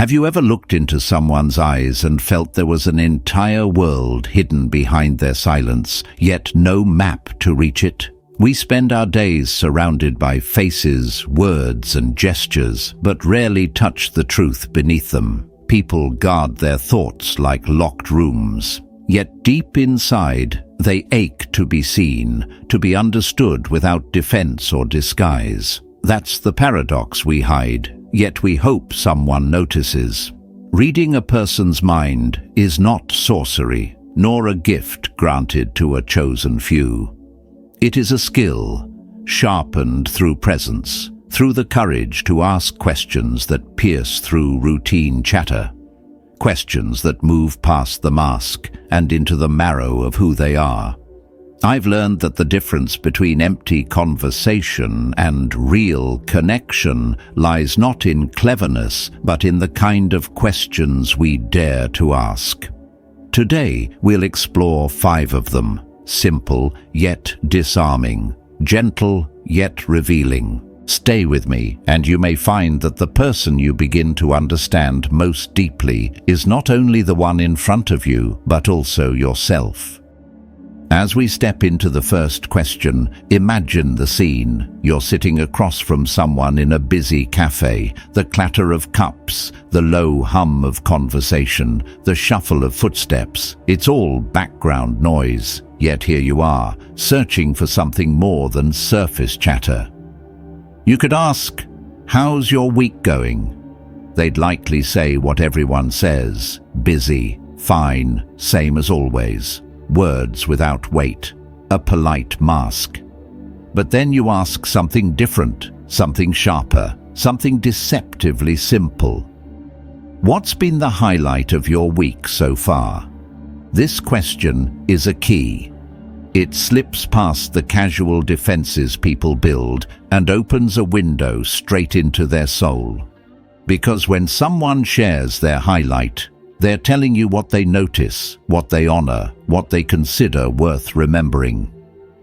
Have you ever looked into someone's eyes and felt there was an entire world hidden behind their silence, yet no map to reach it? We spend our days surrounded by faces, words, and gestures, but rarely touch the truth beneath them. People guard their thoughts like locked rooms. Yet deep inside, they ache to be seen, to be understood without defense or disguise. That's the paradox we hide, yet we hope someone notices. Reading a person's mind is not sorcery, nor a gift granted to a chosen few. It is a skill, sharpened through presence, through the courage to ask questions that pierce through routine chatter. Questions that move past the mask and into the marrow of who they are. I've learned that the difference between empty conversation and real connection lies not in cleverness, but in the kind of questions we dare to ask. Today, we'll explore 5 of them, simple yet disarming, gentle yet revealing. Stay with me, and you may find that the person you begin to understand most deeply is not only the one in front of you, but also yourself. As we step into the first question, imagine the scene. You're sitting across from someone in a busy cafe, the clatter of cups, the low hum of conversation, the shuffle of footsteps. It's all background noise, yet here you are, searching for something more than surface chatter. You could ask, "How's your week going?" They'd likely say what everyone says, busy, fine, same as always. Words without weight, a polite mask. But then you ask something different, something sharper, something deceptively simple. What's been the highlight of your week so far? This question is a key. It slips past the casual defenses people build and opens a window straight into their soul. Because when someone shares their highlight, they're telling you what they notice, what they honor, what they consider worth remembering.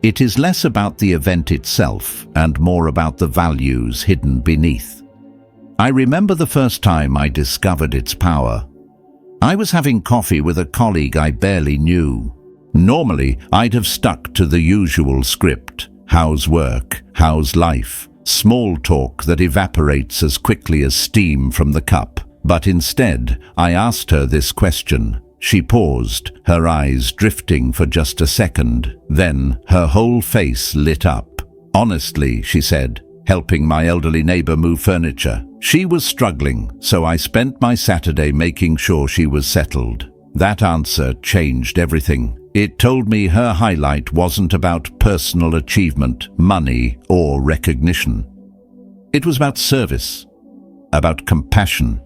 It is less about the event itself and more about the values hidden beneath. I remember the first time I discovered its power. I was having coffee with a colleague I barely knew. Normally, I'd have stuck to the usual script. How's work? How's life? Small talk that evaporates as quickly as steam from the cup. But instead, I asked her this question. She paused, her eyes drifting for just a second. Then, her whole face lit up. "Honestly," she said, "helping my elderly neighbor move furniture. She was struggling, so I spent my Saturday making sure she was settled." That answer changed everything. It told me her highlight wasn't about personal achievement, money, or recognition. It was about service, about compassion,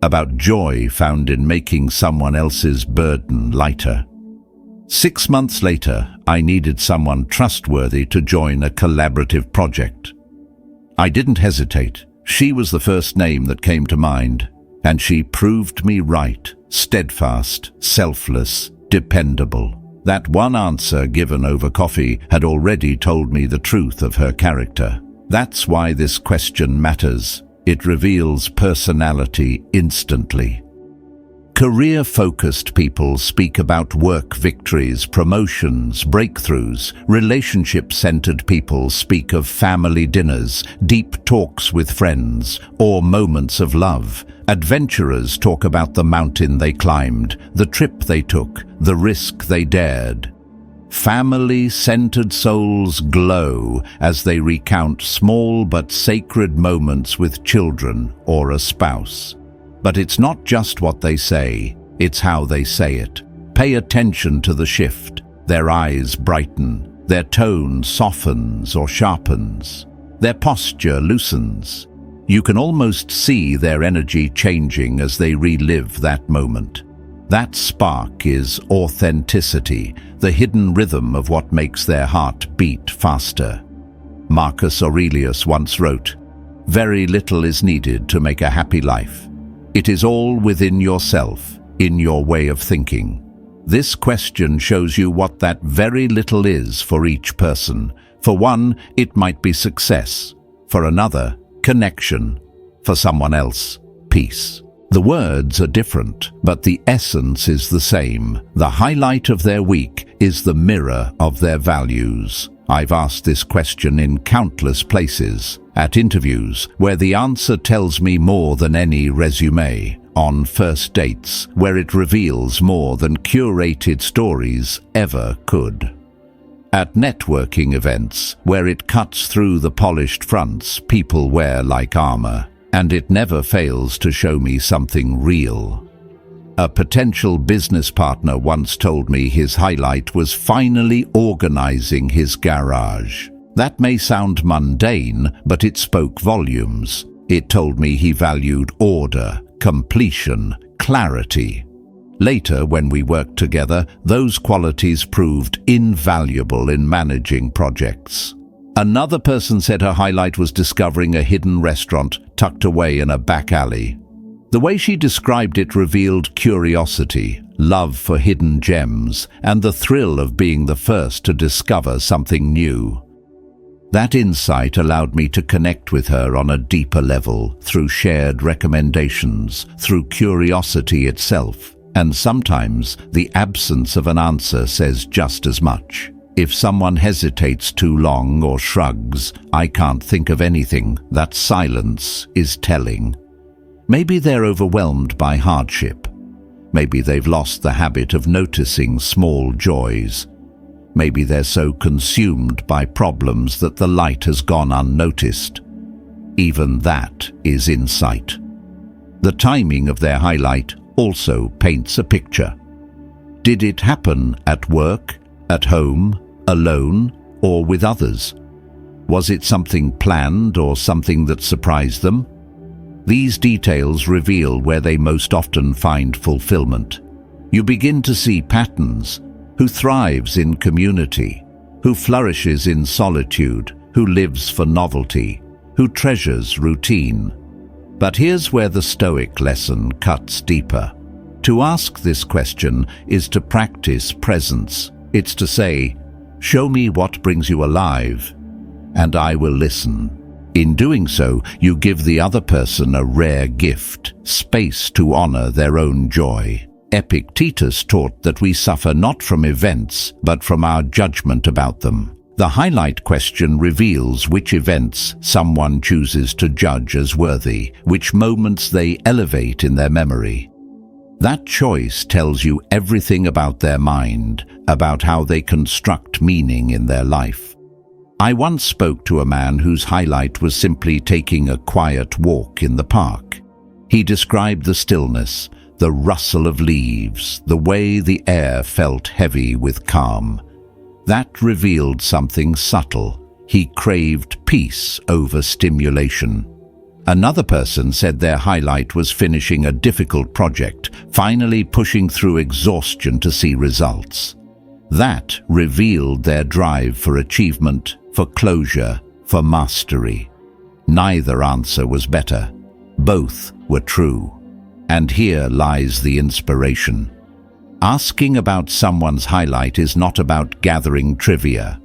about joy found in making someone else's burden lighter. 6 months later, I needed someone trustworthy to join a collaborative project. I didn't hesitate. She was the first name that came to mind, and she proved me right, steadfast, selfless, dependable. That one answer given over coffee had already told me the truth of her character. That's why this question matters. It reveals personality instantly. Career-focused people speak about work victories, promotions, breakthroughs. Relationship-centered people speak of family dinners, deep talks with friends, or moments of love. Adventurers talk about the mountain they climbed, the trip they took, the risk they dared. Family-centered souls glow as they recount small but sacred moments with children or a spouse. But it's not just what they say, it's how they say it. Pay attention to the shift. Their eyes brighten, their tone softens or sharpens, their posture loosens. You can almost see their energy changing as they relive that moment. That spark is authenticity, the hidden rhythm of what makes their heart beat faster. Marcus Aurelius once wrote, "Very little is needed to make a happy life. It is all within yourself, in your way of thinking." This question shows you what that very little is for each person. For one, it might be success. For another, connection. For someone else, peace. The words are different, but the essence is the same. The highlight of their week is the mirror of their values. I've asked this question in countless places, at interviews, where the answer tells me more than any resume, on first dates, where it reveals more than curated stories ever could, at networking events, where it cuts through the polished fronts people wear like armor, and it never fails to show me something real. A potential business partner once told me his highlight was finally organizing his garage. That may sound mundane, but it spoke volumes. It told me he valued order, completion, clarity. Later, when we worked together, those qualities proved invaluable in managing projects. Another person said her highlight was discovering a hidden restaurant tucked away in a back alley. The way she described it revealed curiosity, love for hidden gems, and the thrill of being the first to discover something new. That insight allowed me to connect with her on a deeper level, through shared recommendations, through curiosity itself, and sometimes the absence of an answer says just as much. If someone hesitates too long or shrugs, "I can't think of anything," that silence is telling. Maybe they're overwhelmed by hardship. Maybe they've lost the habit of noticing small joys. Maybe they're so consumed by problems that the light has gone unnoticed. Even that is insight. The timing of their highlight also paints a picture. Did it happen at work, at home, alone, or with others? Was it something planned or something that surprised them? These details reveal where they most often find fulfillment. You begin to see patterns: who thrives in community, who flourishes in solitude, who lives for novelty, who treasures routine. But here's where the Stoic lesson cuts deeper. To ask this question is to practice presence. It's to say, "Show me what brings you alive, and I will listen." In doing so, you give the other person a rare gift, space to honor their own joy. Epictetus taught that we suffer not from events, but from our judgment about them. The highlight question reveals which events someone chooses to judge as worthy, which moments they elevate in their memory. That choice tells you everything about their mind, about how they construct meaning in their life. I once spoke to a man whose highlight was simply taking a quiet walk in the park. He described the stillness, the rustle of leaves, the way the air felt heavy with calm. That revealed something subtle. He craved peace over stimulation. Another person said their highlight was finishing a difficult project, finally pushing through exhaustion to see results. That revealed their drive for achievement, for closure, for mastery. Neither answer was better. Both were true. And here lies the inspiration. Asking about someone's highlight is not about gathering trivia.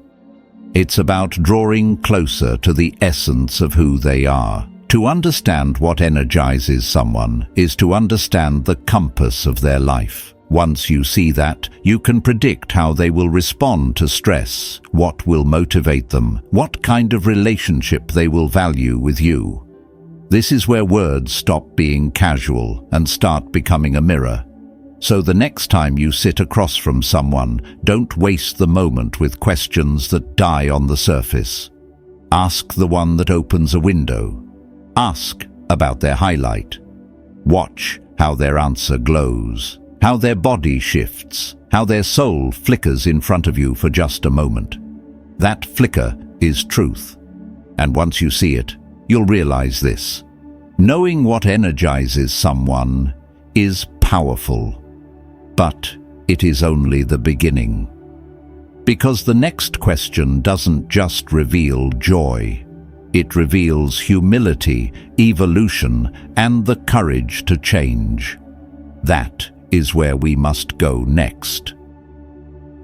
It's about drawing closer to the essence of who they are. To understand what energizes someone is to understand the compass of their life. Once you see that, you can predict how they will respond to stress, what will motivate them, what kind of relationship they will value with you. This is where words stop being casual and start becoming a mirror. So the next time you sit across from someone, don't waste the moment with questions that die on the surface. Ask the one that opens a window. Ask about their highlight. Watch how their answer glows, how their body shifts, how their soul flickers in front of you for just a moment. That flicker is truth. And once you see it, you'll realize this. Knowing what energizes someone is powerful, but it is only the beginning. Because the next question doesn't just reveal joy. It reveals humility, evolution, and the courage to change. That is where we must go next.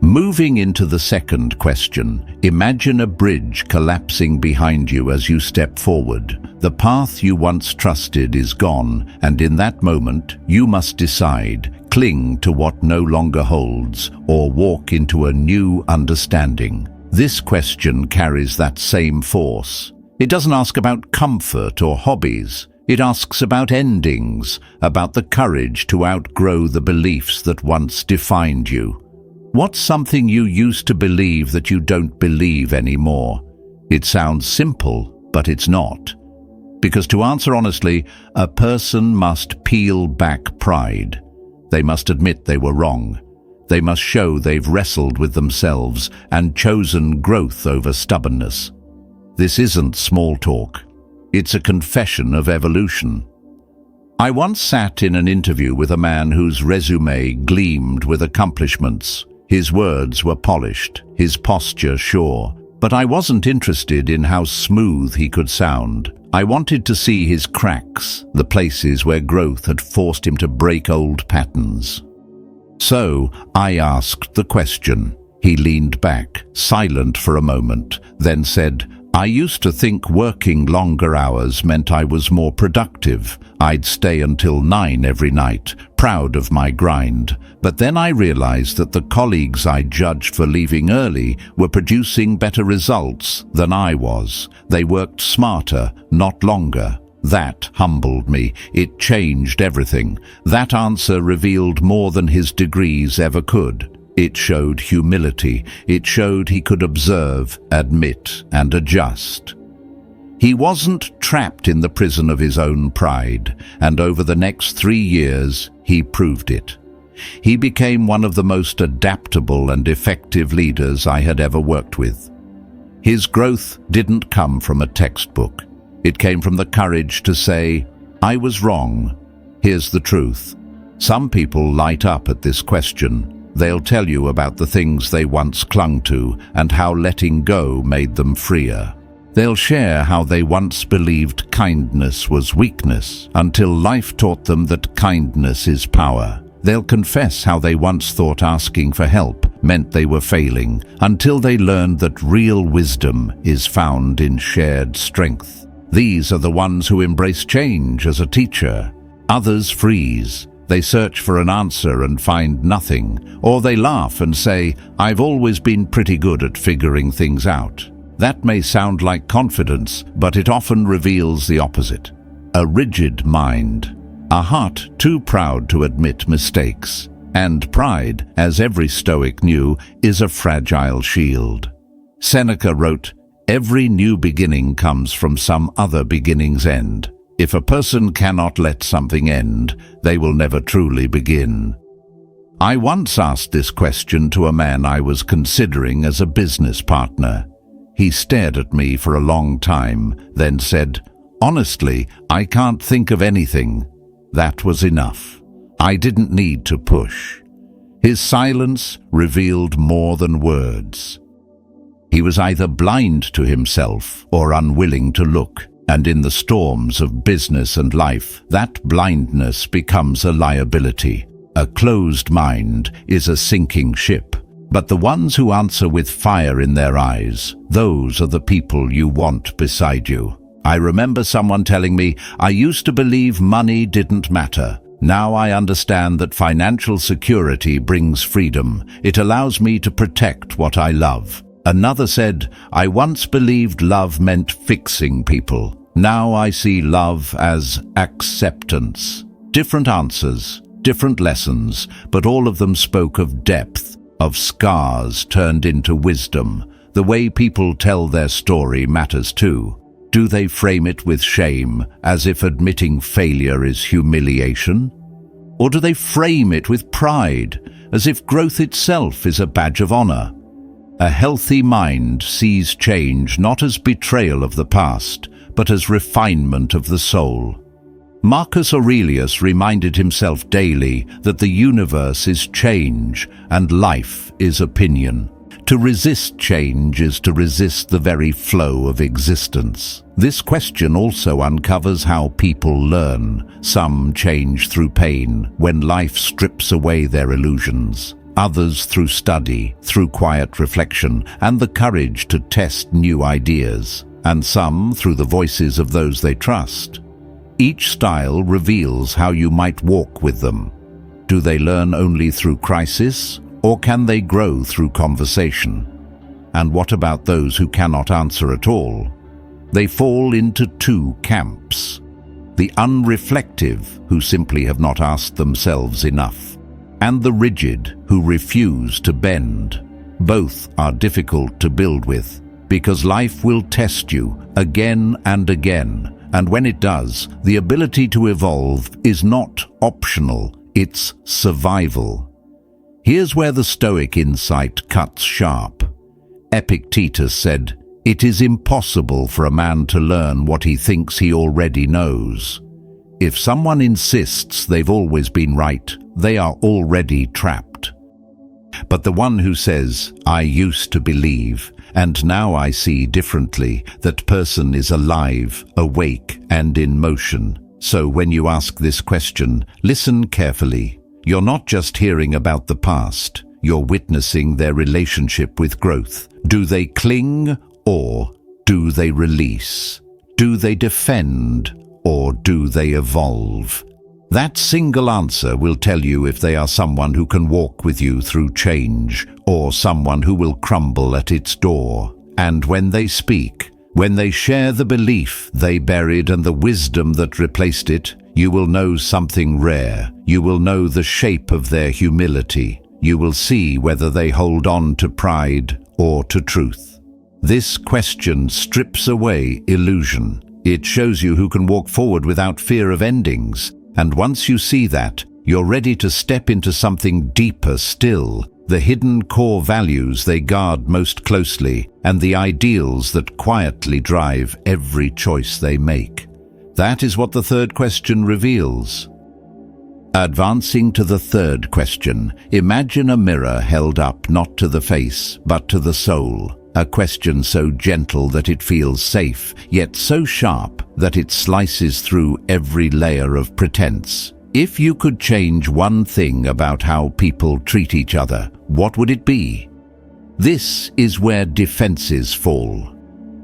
Moving into the second question, imagine a bridge collapsing behind you as you step forward. The path you once trusted is gone, and in that moment, you must decide, cling to what no longer holds, or walk into a new understanding. This question carries that same force. It doesn't ask about comfort or hobbies. It asks about endings, about the courage to outgrow the beliefs that once defined you. What's something you used to believe that you don't believe anymore? It sounds simple, but it's not. Because to answer honestly, a person must peel back pride. They must admit they were wrong. They must show they've wrestled with themselves and chosen growth over stubbornness. This isn't small talk. It's a confession of evolution. I once sat in an interview with a man whose resume gleamed with accomplishments. His words were polished, his posture sure, but I wasn't interested in how smooth he could sound. I wanted to see his cracks, the places where growth had forced him to break old patterns. So I asked the question. He leaned back, silent for a moment, then said, "I used to think working longer hours meant I was more productive. I'd stay until 9 every night, proud of my grind. But then I realized that the colleagues I judged for leaving early were producing better results than I was. They worked smarter, not longer. That humbled me. It changed everything. That answer revealed more than his degrees ever could. It showed humility. It showed he could observe, admit, and adjust. He wasn't trapped in the prison of his own pride, and over the next 3 years, he proved it. He became one of the most adaptable and effective leaders I had ever worked with. His growth didn't come from a textbook. It came from the courage to say, "I was wrong. Here's the truth." Some people light up at this question. They'll tell you about the things they once clung to and how letting go made them freer. They'll share how they once believed kindness was weakness until life taught them that kindness is power. They'll confess how they once thought asking for help meant they were failing until they learned that real wisdom is found in shared strength. These are the ones who embrace change as a teacher. Others freeze. They search for an answer and find nothing, or they laugh and say, "I've always been pretty good at figuring things out." That may sound like confidence, but it often reveals the opposite. A rigid mind, a heart too proud to admit mistakes, and pride, as every Stoic knew, is a fragile shield. Seneca wrote, "Every new beginning comes from some other beginning's end. If a person cannot let something end, they will never truly begin." I once asked this question to a man I was considering as a business partner. He stared at me for a long time, then said, "Honestly, I can't think of anything." That was enough. I didn't need to push. His silence revealed more than words. He was either blind to himself or unwilling to look. And in the storms of business and life, that blindness becomes a liability. A closed mind is a sinking ship. But the ones who answer with fire in their eyes, those are the people you want beside you. I remember someone telling me, "I used to believe money didn't matter. Now I understand that financial security brings freedom. It allows me to protect what I love." Another said, "I once believed love meant fixing people. Now I see love as acceptance." Different answers, different lessons, but all of them spoke of depth, of scars turned into wisdom. The way people tell their story matters too. Do they frame it with shame, as if admitting failure is humiliation? Or do they frame it with pride, as if growth itself is a badge of honor? A healthy mind sees change not as betrayal of the past, but as refinement of the soul. Marcus Aurelius reminded himself daily that the universe is change and life is opinion. To resist change is to resist the very flow of existence. This question also uncovers how people learn. Some change through pain, when life strips away their illusions. others through study, through quiet reflection, and the courage to test new ideas, and some through the voices of those they trust. Each style reveals how you might walk with them. Do they learn only through crisis, or can they grow through conversation? And what about those who cannot answer at all? They fall into two camps: the unreflective, who simply have not asked themselves enough, and the rigid, who refuse to bend. Both are difficult to build with, because life will test you again and again, and when it does, the ability to evolve is not optional, it's survival. Here's where the Stoic insight cuts sharp. Epictetus said, "It is impossible for a man to learn what he thinks he already knows." If someone insists they've always been right, they are already trapped. But the one who says, "I used to believe, and now I see differently," that person is alive, awake, and in motion. So when you ask this question, listen carefully. You're not just hearing about the past, you're witnessing their relationship with growth. Do they cling, or do they release? Do they defend, or do they evolve? That single answer will tell you if they are someone who can walk with you through change, or someone who will crumble at its door. And when they speak, when they share the belief they buried and the wisdom that replaced it, you will know something rare. You will know the shape of their humility. You will see whether they hold on to pride or to truth. This question strips away illusion. It shows you who can walk forward without fear of endings. And once you see that, you're ready to step into something deeper still, the hidden core values they guard most closely, and the ideals that quietly drive every choice they make. That is what the third question reveals. Advancing to the third question, imagine a mirror held up not to the face, but to the soul. A question so gentle that it feels safe, yet so sharp that it slices through every layer of pretense. If you could change one thing about how people treat each other, what would it be? This is where defenses fall.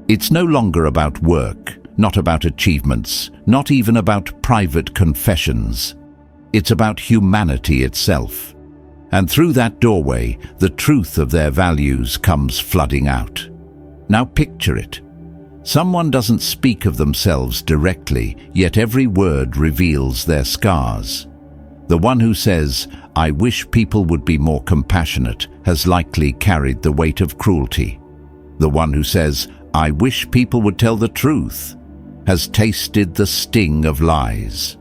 It's no longer about work, not about achievements, not even about private confessions. It's about humanity itself. And through that doorway, the truth of their values comes flooding out. Now picture it. Someone doesn't speak of themselves directly, yet every word reveals their scars. The one who says, "I wish people would be more compassionate," has likely carried the weight of cruelty. The one who says, "I wish people would tell the truth," has tasted the sting of lies.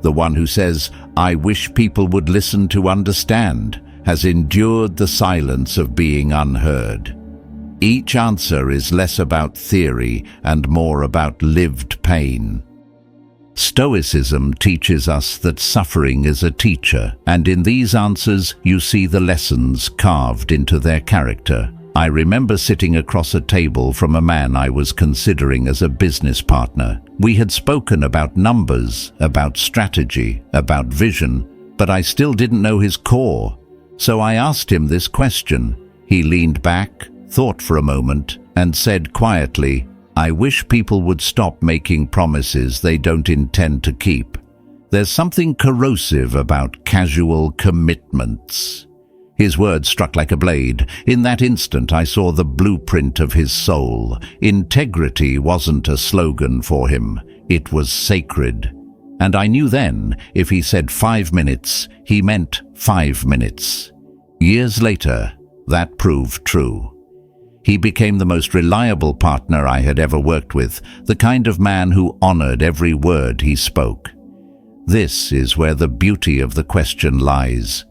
The one who says, "I wish people would listen to understand," has endured the silence of being unheard. Each answer is less about theory and more about lived pain. Stoicism teaches us that suffering is a teacher, and in these answers you see the lessons carved into their character. I remember sitting across a table from a man I was considering as a business partner. We had spoken about numbers, about strategy, about vision, but I still didn't know his core. So I asked him this question. He leaned back, thought for a moment, and said quietly, "I wish people would stop making promises they don't intend to keep. There's something corrosive about casual commitments." His words struck like a blade. In that instant, I saw the blueprint of his soul. Integrity wasn't a slogan for him. It was sacred. And I knew then, if he said 5 minutes, he meant 5 minutes. Years later, that proved true. He became the most reliable partner I had ever worked with, the kind of man who honored every word he spoke. This is where the beauty of the question lies.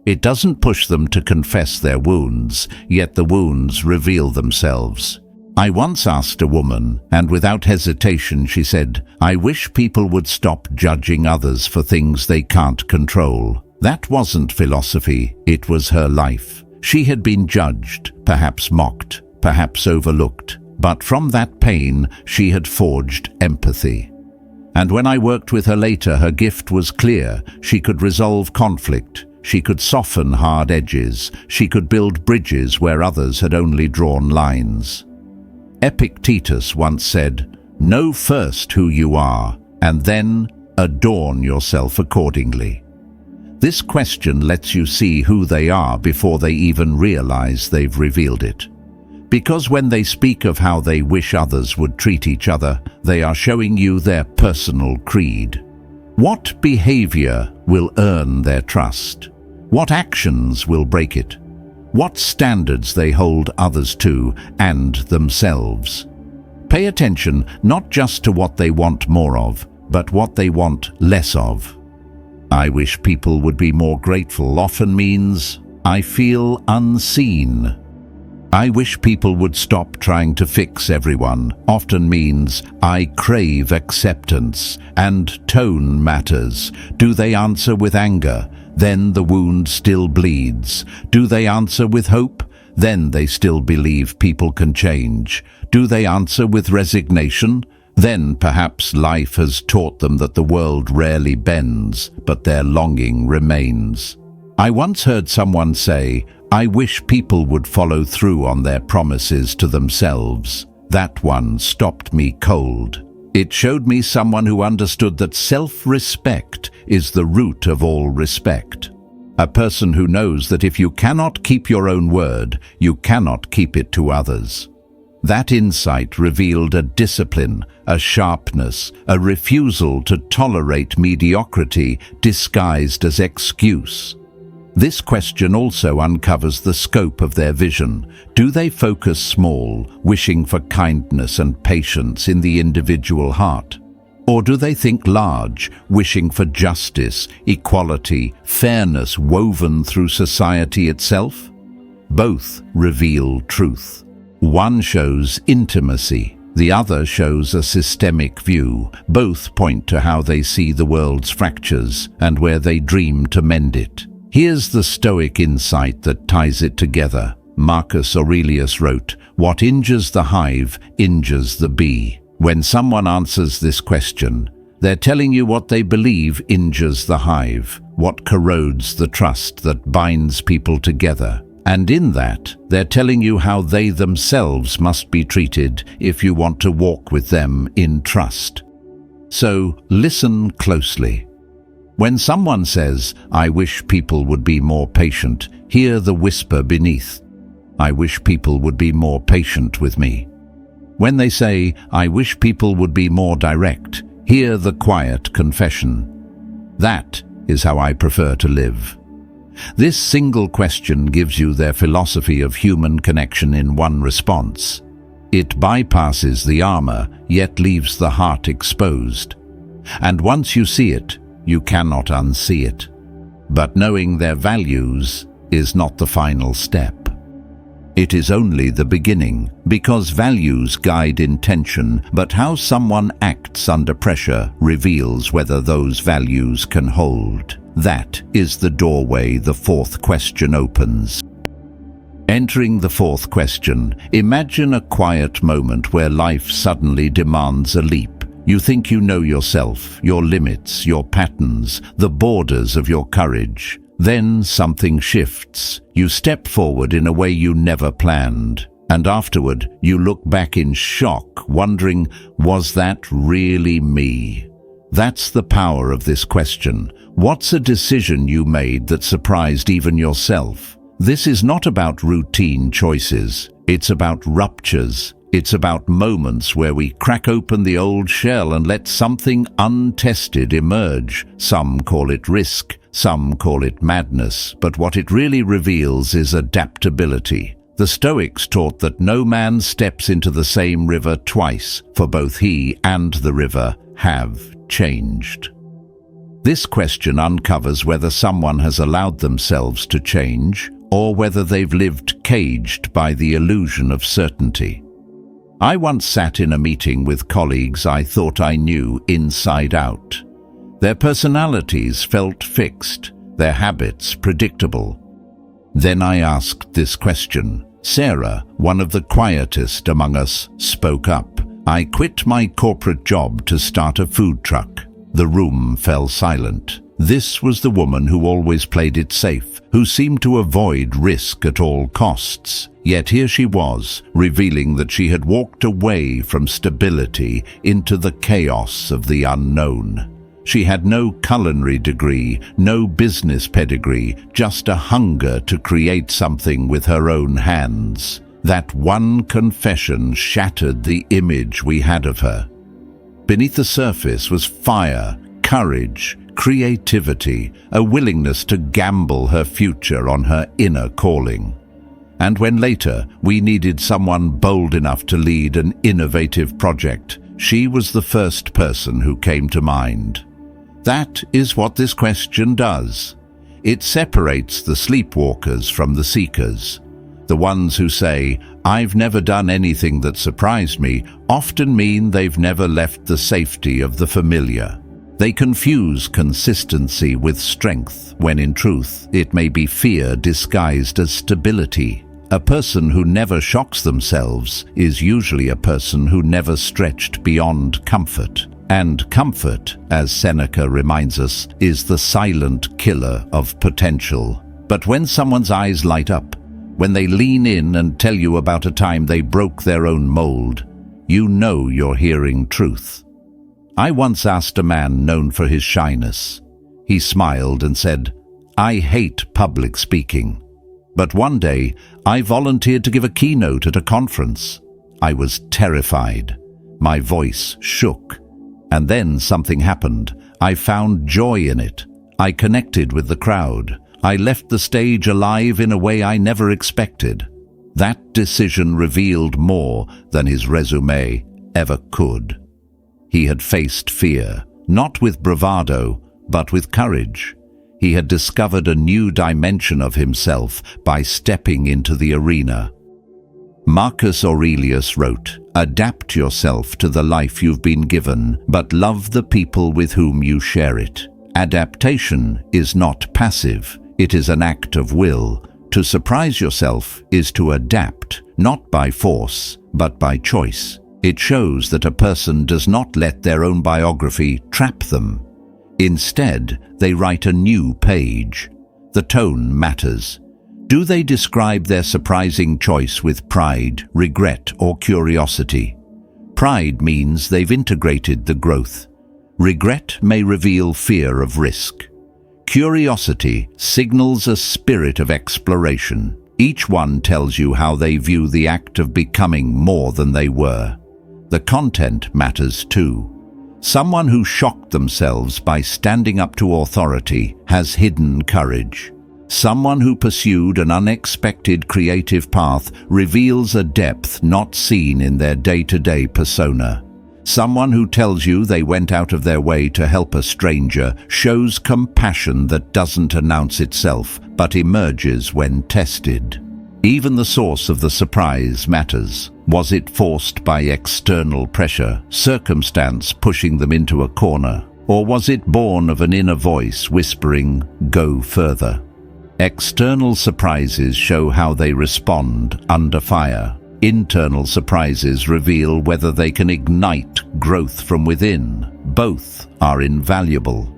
It doesn't push them to confess their wounds, yet the wounds reveal themselves. I once asked a woman, and without hesitation she said, "I wish people would stop judging others for things they can't control." That wasn't philosophy, it was her life. She had been judged, perhaps mocked, perhaps overlooked, but from that pain she had forged empathy. And when I worked with her later, her gift was clear. She could resolve conflict. She could soften hard edges. She could build bridges where others had only drawn lines. Epictetus once said, "Know first who you are, and then adorn yourself accordingly." This question lets you see who they are before they even realize they've revealed it. Because when they speak of how they wish others would treat each other, they are showing you their personal creed. What behavior will earn their trust? What actions will break it? What standards they hold others to and themselves? Pay attention not just to what they want more of, but what they want less of. "I wish people would be more grateful" often means, "I feel unseen." "I wish people would stop trying to fix everyone" often means, "I crave acceptance," and tone matters. Do they answer with anger? Then the wound still bleeds. Do they answer with hope? Then they still believe people can change. Do they answer with resignation? Then perhaps life has taught them that the world rarely bends, but their longing remains. I once heard someone say, "I wish people would follow through on their promises to themselves." That one stopped me cold. It showed me someone who understood that self-respect is the root of all respect. A person who knows that if you cannot keep your own word, you cannot keep it to others. That insight revealed a discipline, a sharpness, a refusal to tolerate mediocrity disguised as excuse. This question also uncovers the scope of their vision. Do they focus small, wishing for kindness and patience in the individual heart? Or do they think large, wishing for justice, equality, fairness woven through society itself? Both reveal truth. One shows intimacy, the other shows a systemic view. Both point to how they see the world's fractures and where they dream to mend it. Here's the Stoic insight that ties it together. Marcus Aurelius wrote, "What injures the hive injures the bee." When someone answers this question, they're telling you what they believe injures the hive, what corrodes the trust that binds people together. And in that, they're telling you how they themselves must be treated if you want to walk with them in trust. So listen closely. When someone says, "I wish people would be more patient," hear the whisper beneath. "I wish people would be more patient with me." When they say, "I wish people would be more direct," hear the quiet confession. "That is how I prefer to live." This single question gives you their philosophy of human connection in one response. It bypasses the armor, yet leaves the heart exposed. And once you see it, you cannot unsee it. But knowing their values is not the final step. It is only the beginning, because values guide intention, but how someone acts under pressure reveals whether those values can hold. That is the doorway the fourth question opens. Entering the fourth question, imagine a quiet moment where life suddenly demands a leap. You think you know yourself, your limits, your patterns, the borders of your courage. Then something shifts. You step forward in a way you never planned. And afterward, you look back in shock, wondering, was that really me? That's the power of this question. What's a decision you made that surprised even yourself? This is not about routine choices. It's about ruptures. It's about moments where we crack open the old shell and let something untested emerge. Some call it risk, some call it madness, but what it really reveals is adaptability. The Stoics taught that no man steps into the same river twice, for both he and the river have changed. This question uncovers whether someone has allowed themselves to change, or whether they've lived caged by the illusion of certainty. I once sat in a meeting with colleagues I thought I knew inside out. Their personalities felt fixed, their habits predictable. Then I asked this question. Sarah, one of the quietest among us, spoke up. "I quit my corporate job to start a food truck." The room fell silent. This was the woman who always played it safe, who seemed to avoid risk at all costs. Yet here she was, revealing that she had walked away from stability into the chaos of the unknown. She had no culinary degree, no business pedigree, just a hunger to create something with her own hands. That one confession shattered the image we had of her. Beneath the surface was fire, courage, creativity, a willingness to gamble her future on her inner calling. And when later we needed someone bold enough to lead an innovative project, she was the first person who came to mind. That is what this question does. It separates the sleepwalkers from the seekers. The ones who say, "I've never done anything that surprised me," often mean they've never left the safety of the familiar. They confuse consistency with strength, when in truth it may be fear disguised as stability. A person who never shocks themselves is usually a person who never stretched beyond comfort. And comfort, as Seneca reminds us, is the silent killer of potential. But when someone's eyes light up, when they lean in and tell you about a time they broke their own mold, you know you're hearing truth. I once asked a man known for his shyness. He smiled and said, "I hate public speaking." But one day, I volunteered to give a keynote at a conference. I was terrified. My voice shook. And then something happened. I found joy in it. I connected with the crowd. I left the stage alive in a way I never expected. That decision revealed more than his resume ever could. He had faced fear, not with bravado, but with courage. He had discovered a new dimension of himself by stepping into the arena. Marcus Aurelius wrote, "Adapt yourself to the life you've been given, but love the people with whom you share it." Adaptation is not passive, it is an act of will. To surprise yourself is to adapt, not by force, but by choice. It shows that a person does not let their own biography trap them. Instead, they write a new page. The tone matters. Do they describe their surprising choice with pride, regret, or curiosity? Pride means they've integrated the growth. Regret may reveal fear of risk. Curiosity signals a spirit of exploration. Each one tells you how they view the act of becoming more than they were. The content matters too. Someone who shocked themselves by standing up to authority has hidden courage. Someone who pursued an unexpected creative path reveals a depth not seen in their day-to-day persona. Someone who tells you they went out of their way to help a stranger shows compassion that doesn't announce itself, but emerges when tested. Even the source of the surprise matters. Was it forced by external pressure, circumstance pushing them into a corner? Or was it born of an inner voice whispering, "Go further"? External surprises show how they respond under fire. Internal surprises reveal whether they can ignite growth from within. Both are invaluable.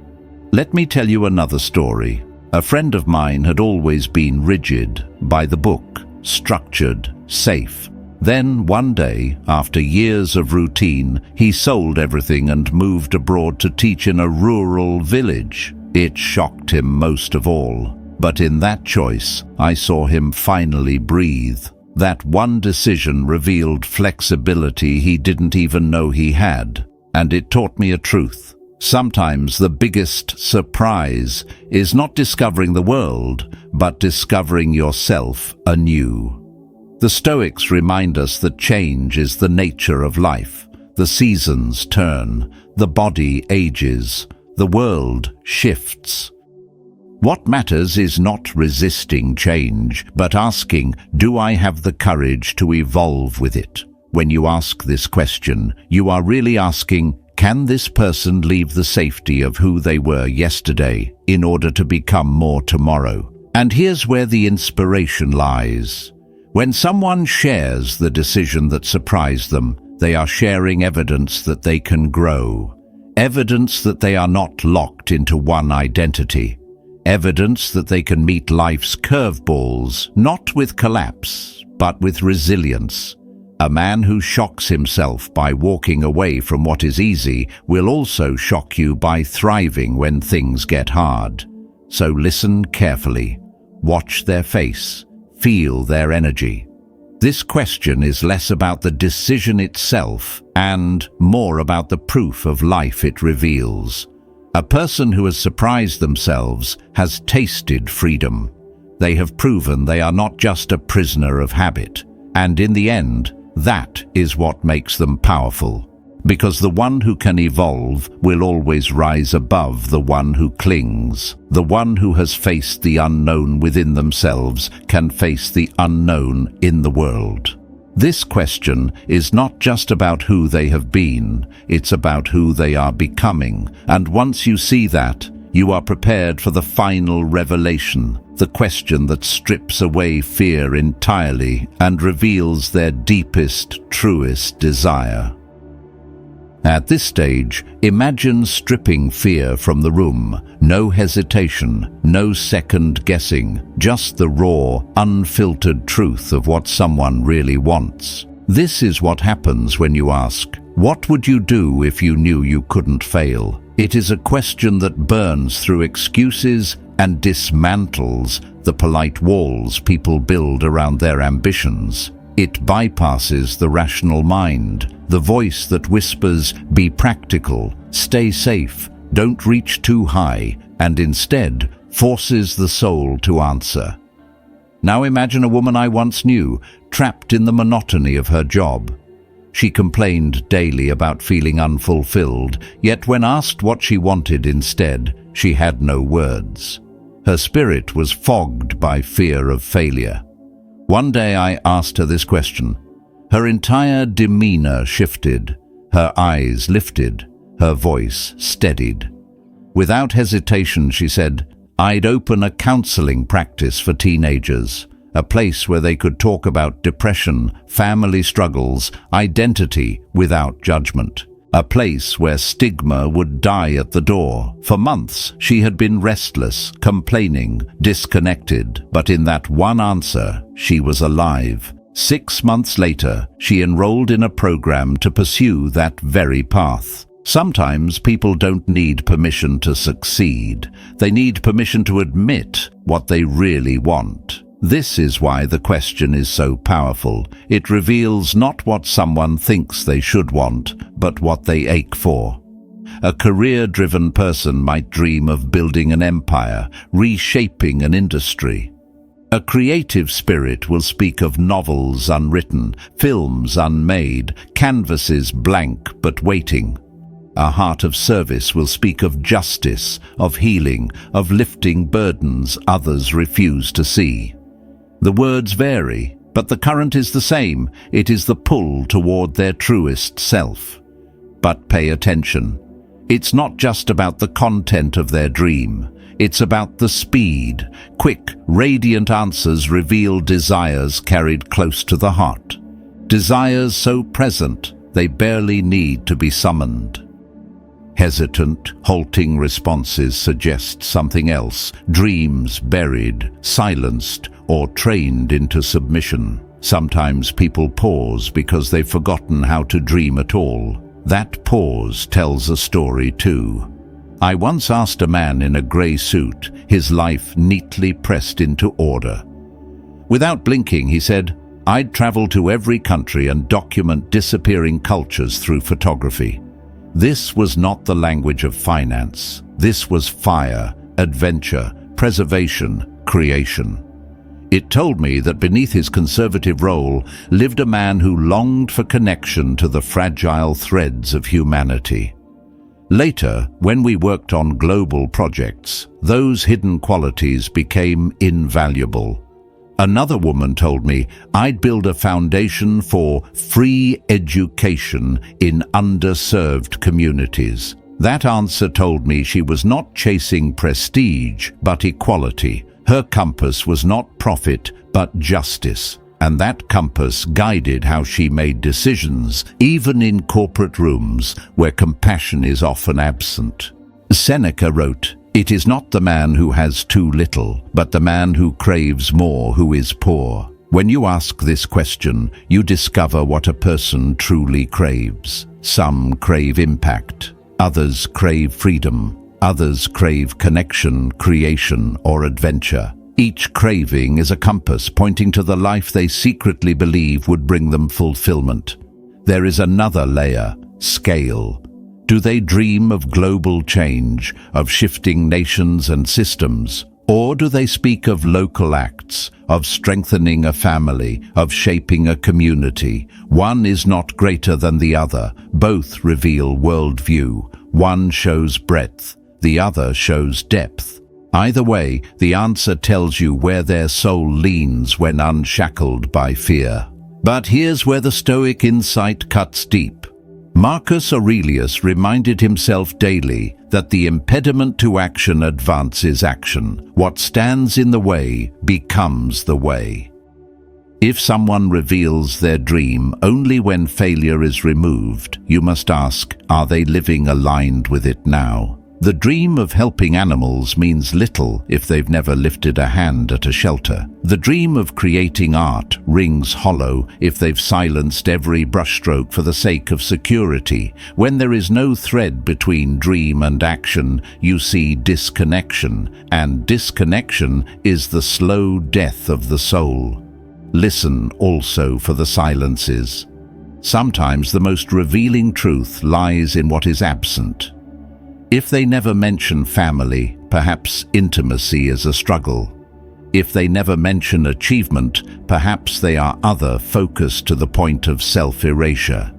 Let me tell you another story. A friend of mine had always been rigid, by the book, structured, safe. Then one day, after years of routine, he sold everything and moved abroad to teach in a rural village. It shocked him most of all. But in that choice, I saw him finally breathe. That one decision revealed flexibility he didn't even know he had. And it taught me a truth. Sometimes the biggest surprise is not discovering the world, but discovering yourself anew. The Stoics remind us that change is the nature of life. The seasons turn, the body ages, the world shifts. What matters is not resisting change, but asking, do I have the courage to evolve with it? When you ask this question, you are really asking, can this person leave the safety of who they were yesterday in order to become more tomorrow? And here's where the inspiration lies. When someone shares the decision that surprised them, they are sharing evidence that they can grow. Evidence that they are not locked into one identity. Evidence that they can meet life's curveballs, not with collapse, but with resilience. A man who shocks himself by walking away from what is easy will also shock you by thriving when things get hard. So listen carefully. Watch their face. Feel their energy. This question is less about the decision itself and more about the proof of life it reveals. A person who has surprised themselves has tasted freedom. They have proven they are not just a prisoner of habit. And in the end, that is what makes them powerful. Because the one who can evolve will always rise above the one who clings. The one who has faced the unknown within themselves can face the unknown in the world. This question is not just about who they have been, it's about who they are becoming. And once you see that, you are prepared for the final revelation, the question that strips away fear entirely and reveals their deepest, truest desire. At this stage, imagine stripping fear from the room. No hesitation, no second guessing, just the raw, unfiltered truth of what someone really wants. This is what happens when you ask, "What would you do if you knew you couldn't fail?" It is a question that burns through excuses and dismantles the polite walls people build around their ambitions. It bypasses the rational mind, the voice that whispers, "Be practical, stay safe, don't reach too high," and instead forces the soul to answer. Now imagine a woman I once knew, trapped in the monotony of her job. She complained daily about feeling unfulfilled, yet when asked what she wanted instead, she had no words. Her spirit was fogged by fear of failure. One day I asked her this question. Her entire demeanor shifted, her eyes lifted, her voice steadied. Without hesitation, she said, "I'd open a counseling practice for teenagers, a place where they could talk about depression, family struggles, identity without judgment. A place where stigma would die at the door." For months, she had been restless, complaining, disconnected, but in that one answer, she was alive. 6 months later, she enrolled in a program to pursue that very path. Sometimes people don't need permission to succeed. They need permission to admit what they really want. This is why the question is so powerful. It reveals not what someone thinks they should want, but what they ache for. A career-driven person might dream of building an empire, reshaping an industry. A creative spirit will speak of novels unwritten, films unmade, canvases blank but waiting. A heart of service will speak of justice, of healing, of lifting burdens others refuse to see. The words vary, but the current is the same. It is the pull toward their truest self. But pay attention. It's not just about the content of their dream. It's about the speed. Quick, radiant answers reveal desires carried close to the heart. Desires so present, they barely need to be summoned. Hesitant, halting responses suggest something else. Dreams buried, silenced, or trained into submission. Sometimes people pause because they've forgotten how to dream at all. That pause tells a story too. I once asked a man in a grey suit, his life neatly pressed into order. Without blinking, he said, "I'd travel to every country and document disappearing cultures through photography." This was not the language of finance. This was fire, adventure, preservation, creation. It told me that beneath his conservative role lived a man who longed for connection to the fragile threads of humanity. Later, when we worked on global projects, those hidden qualities became invaluable. Another woman told me I'd build a foundation for free education in underserved communities. That answer told me she was not chasing prestige, but equality. Her compass was not profit, but justice. and that compass guided how she made decisions, even in corporate rooms where compassion is often absent. Seneca wrote, "It is not the man who has too little, but the man who craves more who is poor." When you ask this question, you discover what a person truly craves. Some crave impact, others crave freedom, others crave connection, creation, or adventure. Each craving is a compass pointing to the life they secretly believe would bring them fulfillment. There is another layer, scale. Do they dream of global change, of shifting nations and systems? Or do they speak of local acts, of strengthening a family, of shaping a community? One is not greater than the other. Both reveal worldview. One shows breadth, the other shows depth. Either way, the answer tells you where their soul leans when unshackled by fear. But here's where the Stoic insight cuts deep. Marcus Aurelius reminded himself daily that the impediment to action advances action. What stands in the way becomes the way. If someone reveals their dream only when failure is removed, you must ask, are they living aligned with it now? The dream of helping animals means little if they've never lifted a hand at a shelter. The dream of creating art rings hollow if they've silenced every brushstroke for the sake of security. When there is no thread between dream and action, you see disconnection, and disconnection is the slow death of the soul. Listen also for the silences. Sometimes the most revealing truth lies in what is absent. If they never mention family, perhaps intimacy is a struggle. If they never mention achievement, perhaps they are other-focused to the point of self-erasure.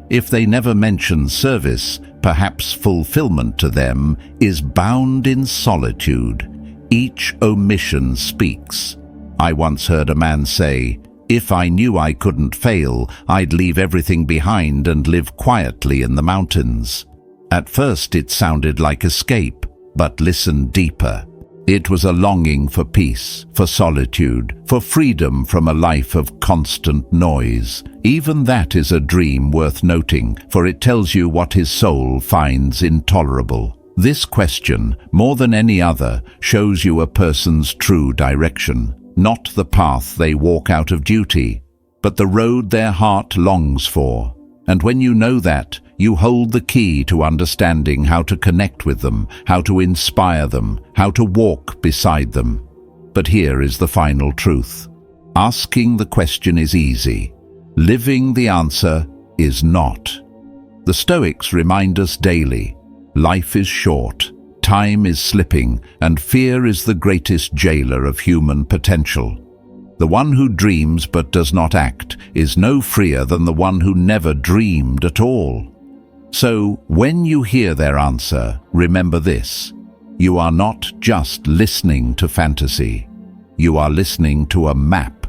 If they never mention service, perhaps fulfillment to them is bound in solitude. Each omission speaks. I once heard a man say, "If I knew I couldn't fail, I'd leave everything behind and live quietly in the mountains." At first it sounded like escape, but listen deeper. It was a longing for peace, for solitude, for freedom from a life of constant noise. Even that is a dream worth noting, for it tells you what his soul finds intolerable. This question, more than any other, shows you a person's true direction, not the path they walk out of duty, but the road their heart longs for. And when you know that, you hold the key to understanding how to connect with them, how to inspire them, how to walk beside them. But here is the final truth. Asking the question is easy. Living the answer is not. The Stoics remind us daily, life is short, time is slipping, and fear is the greatest jailer of human potential. The one who dreams but does not act is no freer than the one who never dreamed at all. So, when you hear their answer, remember this. You are not just listening to fantasy. You are listening to a map.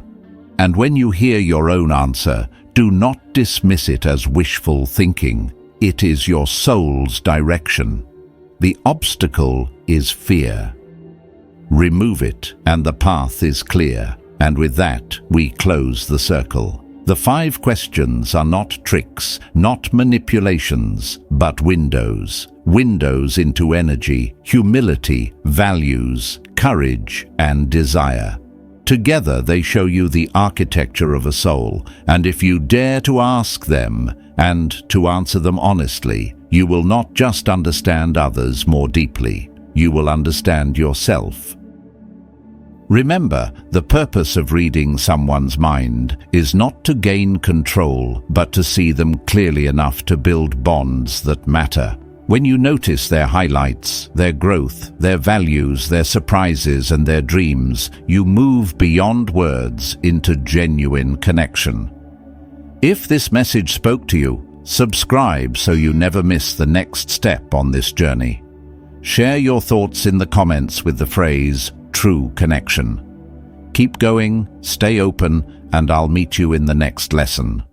And when you hear your own answer, do not dismiss it as wishful thinking. It is your soul's direction. The obstacle is fear. Remove it, and the path is clear. And with that, we close the circle. The 5 questions are not tricks, not manipulations, but windows. Windows into energy, humility, values, courage, and desire. Together they show you the architecture of a soul, and if you dare to ask them, and to answer them honestly, you will not just understand others more deeply, you will understand yourself. Remember, the purpose of reading someone's mind is not to gain control, but to see them clearly enough to build bonds that matter. When you notice their highlights, their growth, their values, their surprises, and their dreams, you move beyond words into genuine connection. If this message spoke to you, subscribe so you never miss the next step on this journey. Share your thoughts in the comments with the phrase, "True connection." Keep going, stay open, and I'll meet you in the next lesson.